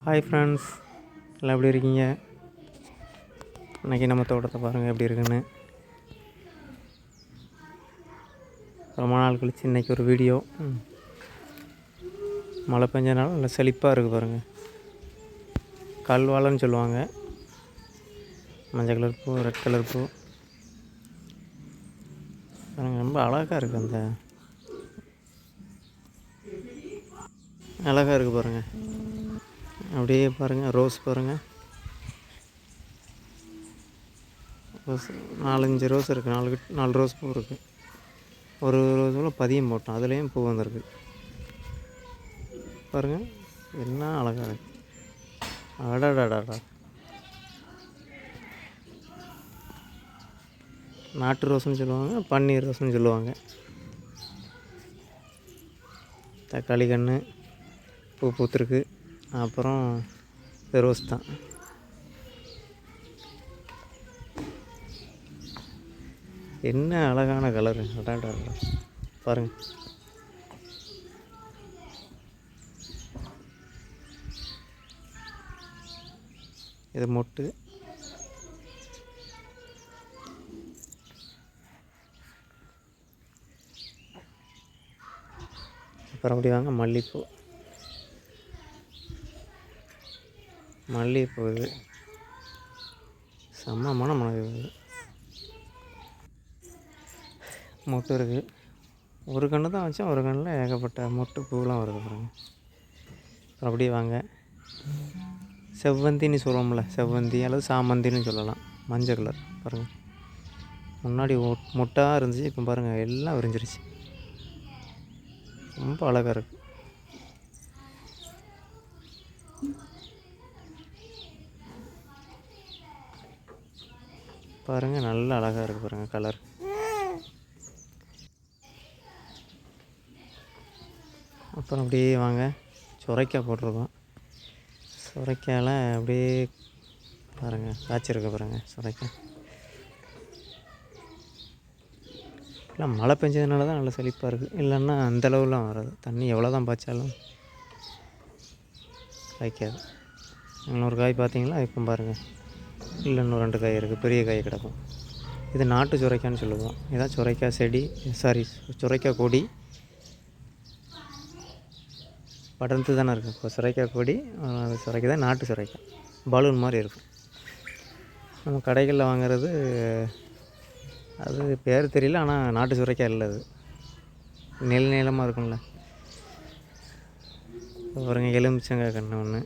Hi friends, எல்லாம் எப்படி இருக்கீங்க? இன்றைக்கி நம்ம தோட்டத்தை பாருங்கள் எப்படி இருக்குன்னு. ரொம்ப நாள் கழிச்சு இன்றைக்கி ஒரு வீடியோ. மழை பெஞ்சனால நல்லா செழிப்பாக இருக்குது பாருங்கள். கல்வாழைன்னு சொல்லுவாங்க. மஞ்சள் கலர் பூ, ரெட் கலர் பூ பாருங்கள், ரொம்ப அழகாக இருக்குது. அழகாக இருக்குது பாருங்கள். அப்படியே பாருங்கள், ரோஸ் பாருங்கள். ரோஸ் 4-5 ரோஸ் இருக்குது. 4 ரோஸ் பூ இருக்குது. ஒரு ரோஸில் பதியம் போட்டோம், அதுலேயும் பூ வந்திருக்கு பாருங்கள். என்ன அழகாக இருக்குது. அடடாடாடா, நாட்டு ரோஸ்னு சொல்லுவாங்க, பன்னீர் ரோஸ்னு சொல்லுவாங்க. தக்காளி கன்று பூ பூத்துருக்கு. அப்புறம் இந்த ரோஸ் தான். என்ன அழகான கலரு. அடாடா பாருங்கள். இது மொட்டு. அப்புறம் அப்படி வாங்க, மல்லிகைப்பூ. மல்லிகைப்பூ இது செம்மமான மணக்குது. மொட்டு இருக்குது. ஒரு கன்று தான் வச்சேன், ஒரு கன்றில் ஏகப்பட்ட மொட்டு பூவெலாம் வருது பாருங்க. அப்புறம் அப்படியே வாங்க, செவ்வந்தின்னு சொல்லுவோம்ல, செவ்வந்தி அல்லது சாமந்தின்னு சொல்லலாம். மஞ்சள் கலர் பாருங்கள். முன்னாடி மொட்டாக இருந்துச்சு, இப்போ பாருங்கள் எல்லாம் விரிஞ்சிருச்சு. ரொம்ப அழகாக இருக்குது பாருங்கள். நல்ல அழகாக இருக்குது பாருங்கள் கலர். அப்புறம் அப்படியே வாங்க, சுரைக்காய் போட்டிருக்கோம். சுரைக்காயில் அப்படியே பாருங்கள் காய்ச்சிருக்க பாருங்கள் சுரைக்காய். இல்லை, மழை பெஞ்சதுனால தான் நல்லா செழிப்பாக இருக்குது. இல்லைன்னா அந்தளவுலாம் வராது. தண்ணி எவ்வளோ தான் பாய்ச்சாலும் காய்க்காது. இன்னொரு காய் பார்த்தீங்களா, இப்போ பாருங்கள். இல்லை, இன்னும் 2 காய் இருக்குது. பெரிய காய் கிடக்கும். இது நாட்டு சுரைக்காய்ன்னு சொல்லுவோம். இதான் சுரைக்காய் செடி, சுரைக்காய் கொடி படர்ந்து தானே இருக்குது. இப்போ சுரைக்காய் கொடி, சுரைக்காய் தான் நாட்டு சுரைக்காய். பலூன் மாதிரி இருக்கும். நம்ம கடைகளில் வாங்குறது அது பேர் தெரியல, ஆனால் நாட்டு சுரைக்காய் இல்லை. அது நீளமாக இருக்கும்ல. பாருங்க, எலுமிச்சங்காய் கன்று ஒன்று,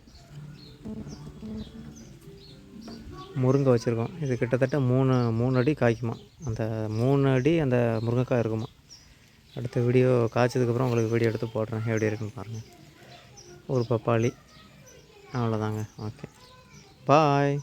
முருங்கை வச்சுருக்கோம். இது கிட்டத்தட்ட 3 அடி காய்க்குமா. அந்த 3 அடி அந்த முருங்கைக்காய் இருக்குமா. அடுத்த வீடியோ காய்ச்சதுக்கப்புறம் உங்களுக்கு வீடியோ எடுத்து போடுறேன், எப்படி இருக்குன்னு பாருங்கள். ஒரு பப்பாளி. அவ்வளோதாங்க. ஓகே, பாய்.